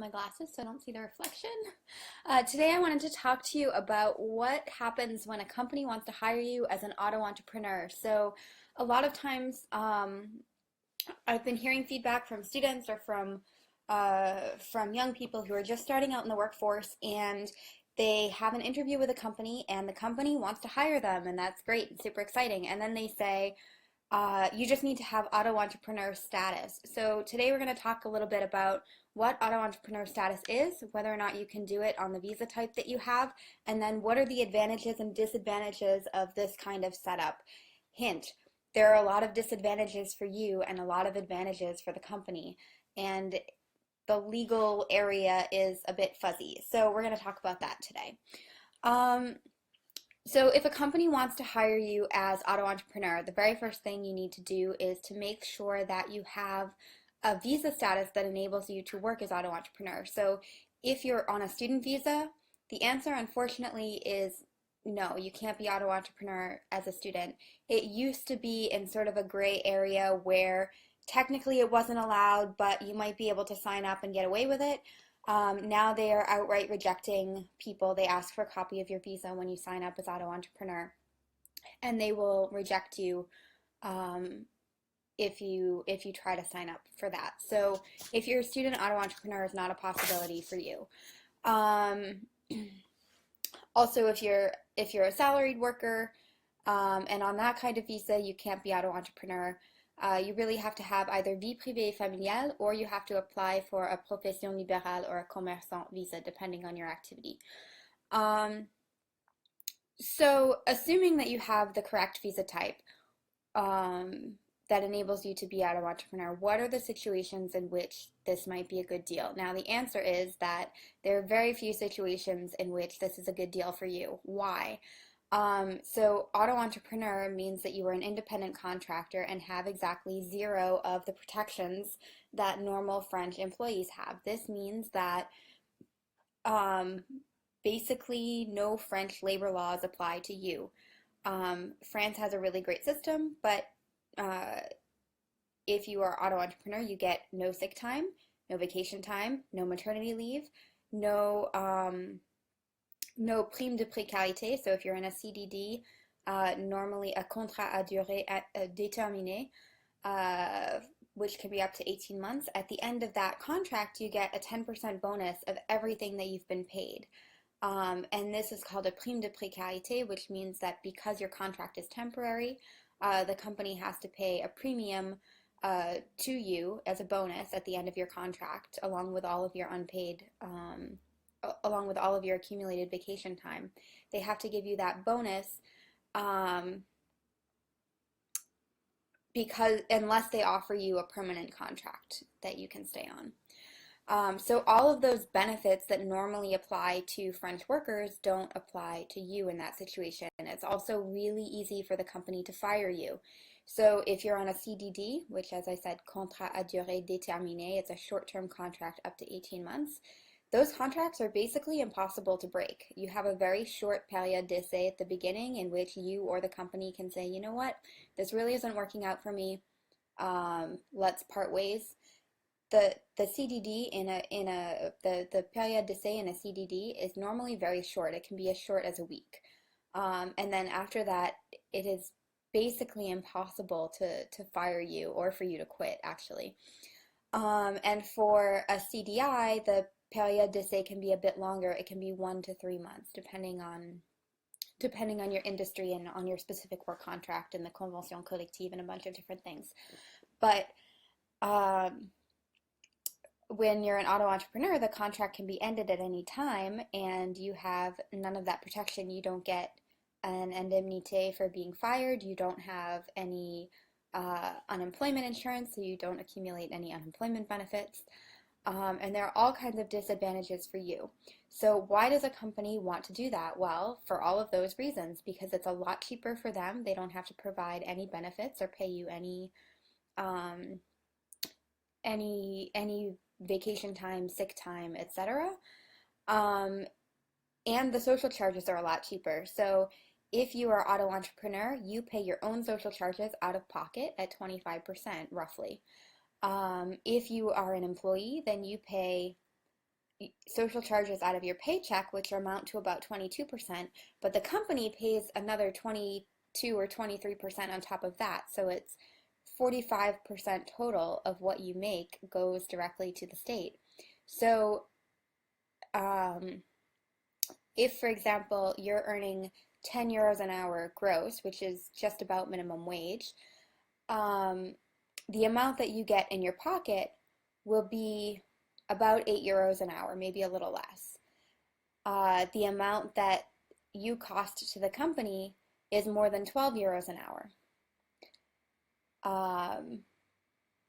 my glasses so I don't see the reflection. Today I wanted to talk to you about what happens when a company wants to hire you as an auto entrepreneur. So a lot of times I've been hearing feedback from students or from young people who are just starting out in the workforce, and they have an interview with a company and the company wants to hire them, and that's great and super exciting. And then they say, you just need to have auto entrepreneur status. So today we're going to talk a little bit about what auto entrepreneur status is, whether or not you can do it on the visa type that you have, and then what are the advantages and disadvantages of this kind of setup. Hint, there are a lot of disadvantages for you and a lot of advantages for the company, and the legal area is a bit fuzzy. So we're going to talk about that today. So if a company wants to hire you as auto entrepreneur, the very first thing you need to do is to make sure that you have a visa status that enables you to work as auto entrepreneur. So if you're on a student visa, the answer unfortunately is no, you can't be auto entrepreneur as a student. It used to be in sort of a gray area where technically it wasn't allowed, but you might be able to sign up and get away with it. Now they are outright rejecting people. They ask for a copy of your visa when you sign up as auto entrepreneur, and they will reject you if you try to sign up for that. So if you're a student, auto entrepreneur is not a possibility for you. Also, if you're a salaried worker and on that kind of visa, you can't be auto entrepreneur. You really have to have either vie privée et familiale, or you have to apply for a profession libérale or a commerçant visa, depending on your activity. So assuming that you have the correct visa type that enables you to be auto entrepreneur, what are the situations in which this might be a good deal? Now, the answer is that there are very few situations in which this is a good deal for you. Why? So auto entrepreneur means that you are an independent contractor and have exactly zero of the protections that normal French employees have. This means that basically no French labor laws apply to you. France has a really great system, but if you are auto entrepreneur, you get no sick time, no vacation time, no maternity leave, no prime de précarité. So if you're in a CDD, normally a contrat à durée déterminée, which can be up to 18 months. At the end of that contract, you get a 10% bonus of everything that you've been paid. And this is called a prime de précarité, which means that because your contract is temporary, the company has to pay a premium to you as a bonus at the end of your contract, along with all of your unpaid along with all of your accumulated vacation time. They have to give you that bonus because unless they offer you a permanent contract that you can stay on. So all of those benefits that normally apply to French workers don't apply to you in that situation. It's also really easy for the company to fire you. So if you're on a CDD, which, as I said, contrat à durée déterminée, it's a short-term contract up to 18 months, those contracts are basically impossible to break. You have a very short période d'essai at the beginning in which you or the company can say, you know what, this really isn't working out for me. Let's part ways. The CDD the période d'essai in a CDD is normally very short. It can be as short as a week. And then after that, it is basically impossible to fire you or for you to quit, actually. And for a CDI, the période d'essai can be a bit longer. It can be 1 to 3 months, depending on your industry and on your specific work contract and the convention collective and a bunch of different things. But when you're an auto entrepreneur, the contract can be ended at any time, and you have none of that protection. You don't get an indemnité for being fired. You don't have any unemployment insurance, so you don't accumulate any unemployment benefits. And there are all kinds of disadvantages for you. So why does a company want to do that? Well, for all of those reasons, because it's a lot cheaper for them. They don't have to provide any benefits or pay you any vacation time, sick time, etc. And the social charges are a lot cheaper. So if you are auto entrepreneur, you pay your own social charges out of pocket at 25% roughly. If you are an employee, then you pay social charges out of your paycheck, which amount to about 22%, but the company pays another 22 or 23% on top of that. So it's 45% total of what you make goes directly to the state. So if, for example, you're earning 10 euros an hour gross, which is just about minimum wage, the amount that you get in your pocket will be about 8 euros an hour, maybe a little less. The amount that you cost to the company is more than 12 euros an hour.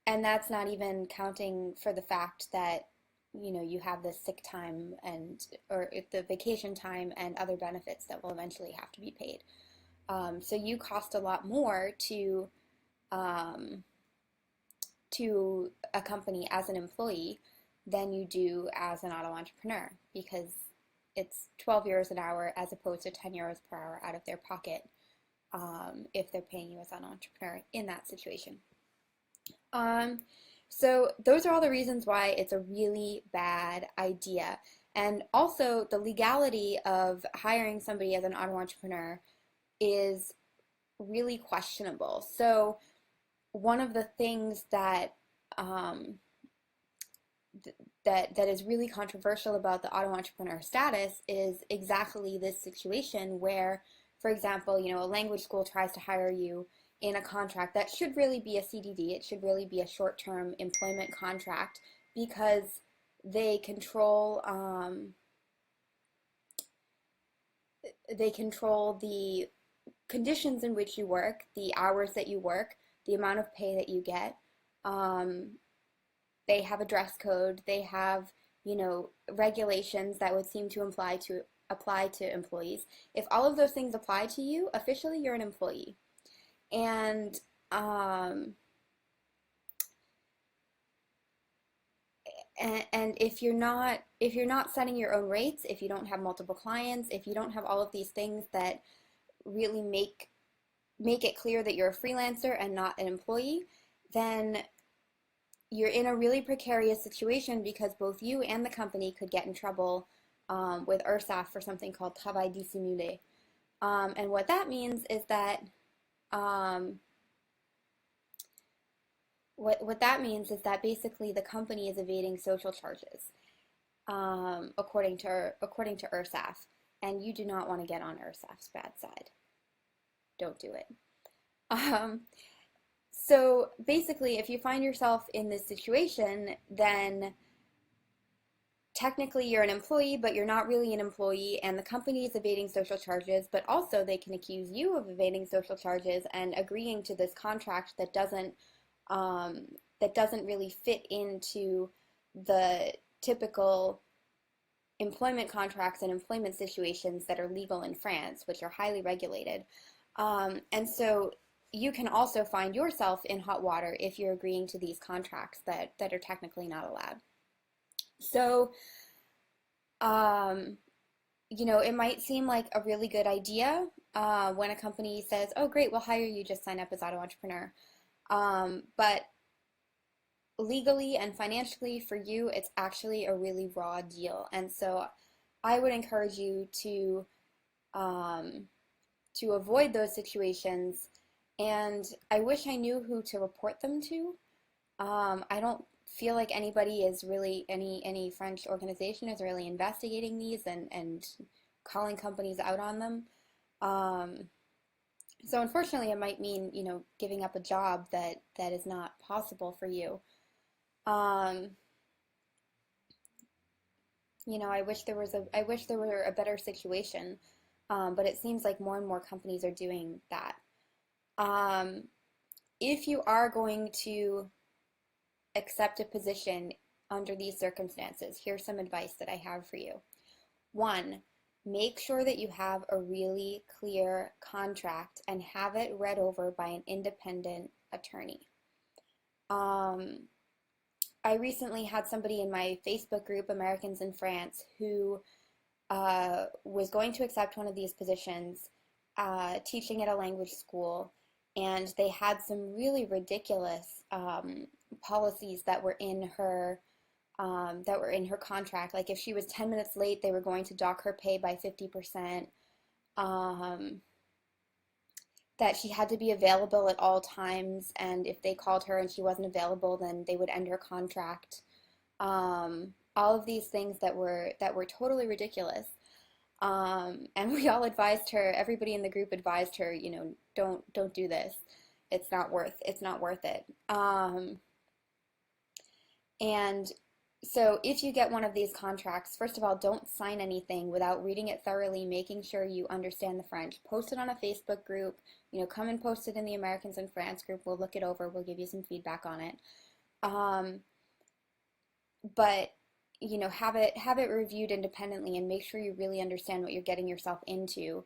And that's not even counting for the fact that you have the sick time or the vacation time and other benefits that will eventually have to be paid. So you cost a lot more to a company as an employee than you do as an auto entrepreneur, because it's 12 euros an hour as opposed to 10 euros per hour out of their pocket if they're paying you as an entrepreneur in that situation. So those are all the reasons why it's a really bad idea. And also the legality of hiring somebody as an auto entrepreneur is really questionable. So one of the things that that is really controversial about the auto entrepreneur status is exactly this situation where, for example, a language school tries to hire you in a contract that should really be a CDD. It should really be a short-term employment contract, because they control the conditions in which you work, the hours that you work, the amount of pay that you get. They have a dress code. They have, regulations that would seem to apply to employees. If all of those things apply to you, officially you're an employee. And and if you're not setting your own rates, if you don't have multiple clients, if you don't have all of these things that really make it clear that you're a freelancer and not an employee, then you're in a really precarious situation, because both you and the company could get in trouble with URSAF for something called Tabai simule. And what that means is that what that means is that basically the company is evading social charges, according to URSAF, and you do not want to get on URSAF's bad side. Don't do it. So basically, if you find yourself in this situation, then technically you're an employee, but you're not really an employee, and the company is evading social charges, but also they can accuse you of evading social charges and agreeing to this contract that doesn't really fit into the typical employment contracts and employment situations that are legal in France, which are highly regulated. And so you can also find yourself in hot water if you're agreeing to these contracts that are technically not allowed. So, it might seem like a really good idea when a company says, oh, great, we'll hire you, just sign up as auto entrepreneur. But legally and financially for you, it's actually a really raw deal. And so I would encourage you to avoid those situations. And I wish I knew who to report them to. I don't feel like anybody is really, any French organization is really investigating these and calling companies out on them. So unfortunately, it might mean, giving up a job that is not possible for you. I wish there were a better situation, but it seems like more and more companies are doing that. If you are going to accept a position under these circumstances, here's some advice that I have for you. 1, make sure that you have a really clear contract and have it read over by an independent attorney. I recently had somebody in my Facebook group, Americans in France, who was going to accept one of these positions, teaching at a language school, and they had some really ridiculous policies that were in her that were in her contract. Like if she was 10 minutes late, they were going to dock her pay by 50%. Um, that she had to be available at all times, and if they called her and she wasn't available, then they would end her contract. All of these things that were totally ridiculous. And we all advised her, everybody in the group advised her, you know, don't do this. It's not worth it. And so if you get one of these contracts, first of all, don't sign anything without reading it thoroughly, making sure you understand the French. Post it on a Facebook group, you know, come and post it in the Americans in France group. We'll look it over. We'll give you some feedback on it. But you know, have it reviewed independently and make sure you really understand what you're getting yourself into.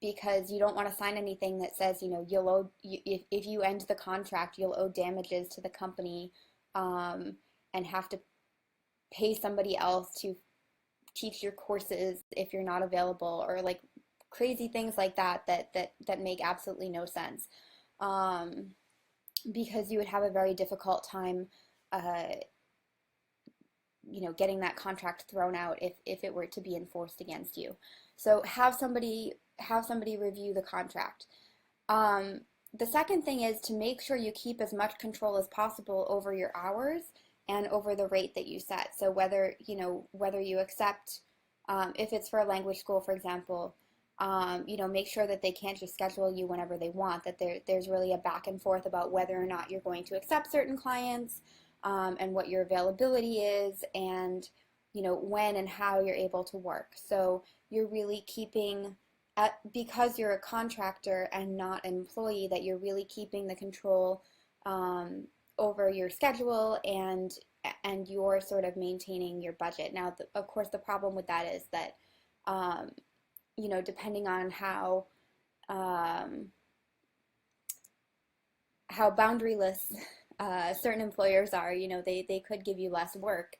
Because you don't want to sign anything that says, you know, you'll owe, if you end the contract, you'll owe damages to the company, and have to pay somebody else to teach your courses if you're not available, or like crazy things like that make absolutely no sense. Because you would have a very difficult time, you know, getting that contract thrown out if it were to be enforced against you. So have somebody review the contract. The second thing is to make sure you keep as much control as possible over your hours and over the rate that you set. So whether you accept, if it's for a language school, for example, you know, make sure that they can't just schedule you whenever they want, that there's really a back and forth about whether or not you're going to accept certain clients, and what your availability is, and you know, when and how you're able to work. So you're really keeping, because you're a contractor and not an employee, that you're really keeping the control over your schedule, and you're sort of maintaining your budget. Now, of course, the problem with that is that, you know, depending on how boundaryless certain employers are, you know, they could give you less work,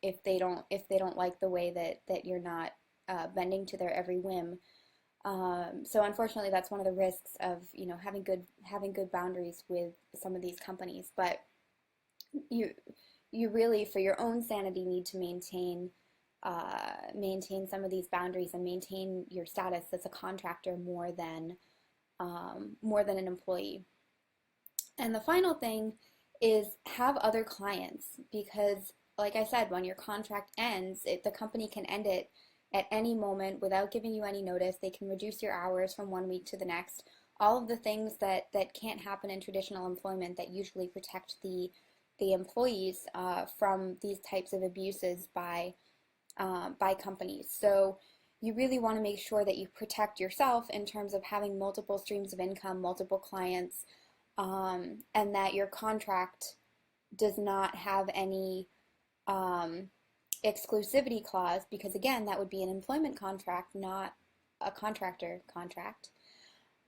if they don't like the way that you're not bending to their every whim. So unfortunately, that's one of the risks of, you know, having good boundaries with some of these companies. But you really, for your own sanity, need to maintain some of these boundaries and maintain your status as a contractor more than an employee. And the final thing is have other clients, because like I said, when your contract ends, the company can end it at any moment without giving you any notice. They can reduce your hours from one week to the next. All of the things that can't happen in traditional employment that usually protect the employees from these types of abuses by companies. So you really want to make sure that you protect yourself in terms of having multiple streams of income, multiple clients, and that your contract does not have any exclusivity clause, because again, that would be an employment contract, not a contractor contract.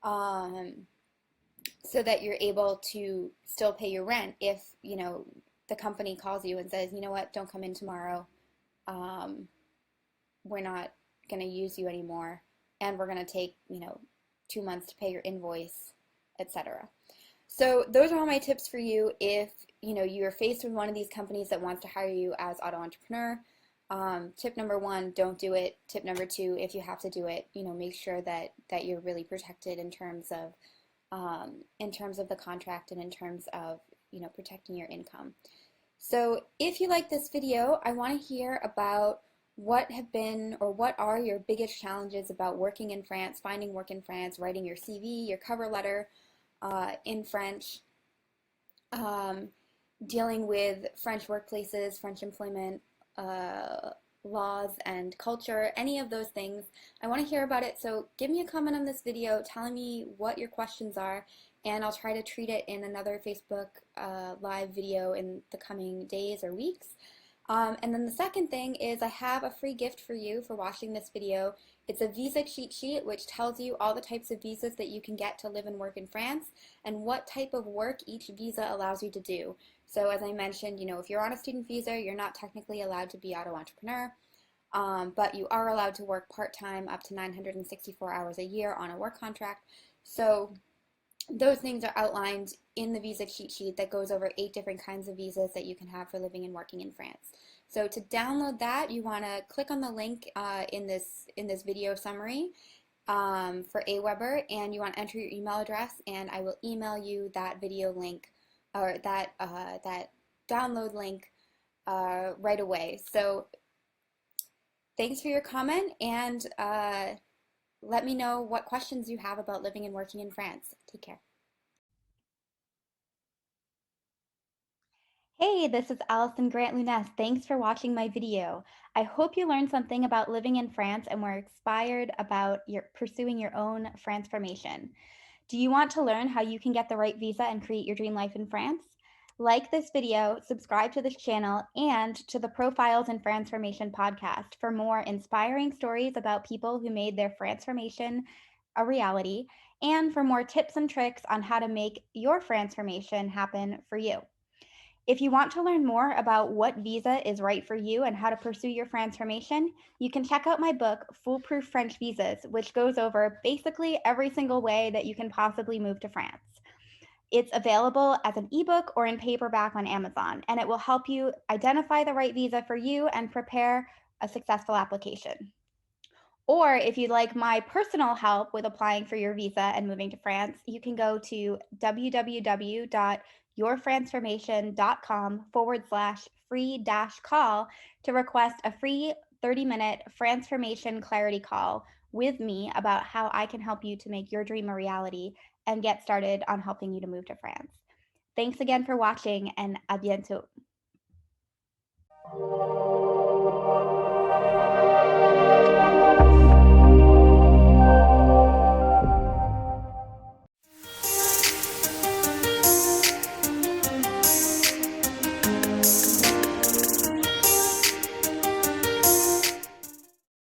So that you're able to still pay your rent if, you know, the company calls you and says, you know what, don't come in tomorrow. We're not going to use you anymore, and we're going to take, you know, 2 months to pay your invoice, etc. So those are all my tips for you if, you know, you're faced with one of these companies that wants to hire you as auto entrepreneur. Tip number 1, don't do it. Tip number 2, if you have to do it, you know, make sure that you're really protected in terms of the contract, and in terms of, you know, protecting your income. So if you like this video, I want to hear about what are your biggest challenges about working in France, finding work in France, writing your CV, your cover letter in French, dealing with French workplaces, French employment laws and culture, any of those things. I want to hear about it, so give me a comment on this video telling me what your questions are, and I'll try to treat it in another Facebook live video in the coming days or weeks. And then the second thing is I have a free gift for you for watching this video. It's a visa cheat sheet which tells you all the types of visas that you can get to live and work in France, and what type of work each visa allows you to do. So as I mentioned, you know, if you're on a student visa, you're not technically allowed to be auto entrepreneur, but you are allowed to work part-time up to 964 hours a year on a work contract. So those things are outlined in the visa cheat sheet that goes over 8 different kinds of visas that you can have for living and working in France. So to download that, you want to click on the link in this video summary for Aweber, and you want to enter your email address, and I will email you that video link or that download link right away. So thanks for your comment, and let me know what questions you have about living and working in France. Take care. Hey, this is Allison Grant Lunes. Thanks for watching my video. I hope you learned something about living in France and were inspired about pursuing your own Franceformation. Do you want to learn how you can get the right visa and create your dream life in France? Like this video, subscribe to this channel, and to the Profiles in Franceformation podcast for more inspiring stories about people who made their Franceformation a reality, and for more tips and tricks on how to make your Franceformation happen for you. If you want to learn more about what visa is right for you and how to pursue your Franceformation, you can check out my book, Foolproof French Visas, which goes over basically every single way that you can possibly move to France. It's available as an ebook or in paperback on Amazon, and it will help you identify the right visa for you and prepare a successful application. Or if you'd like my personal help with applying for your visa and moving to France, you can go to www.yourfranceformation.com/free-call to request a free 30-minute Franceformation clarity call with me about how I can help you to make your dream a reality and get started on helping you to move to France. Thanks again for watching, and à bientôt.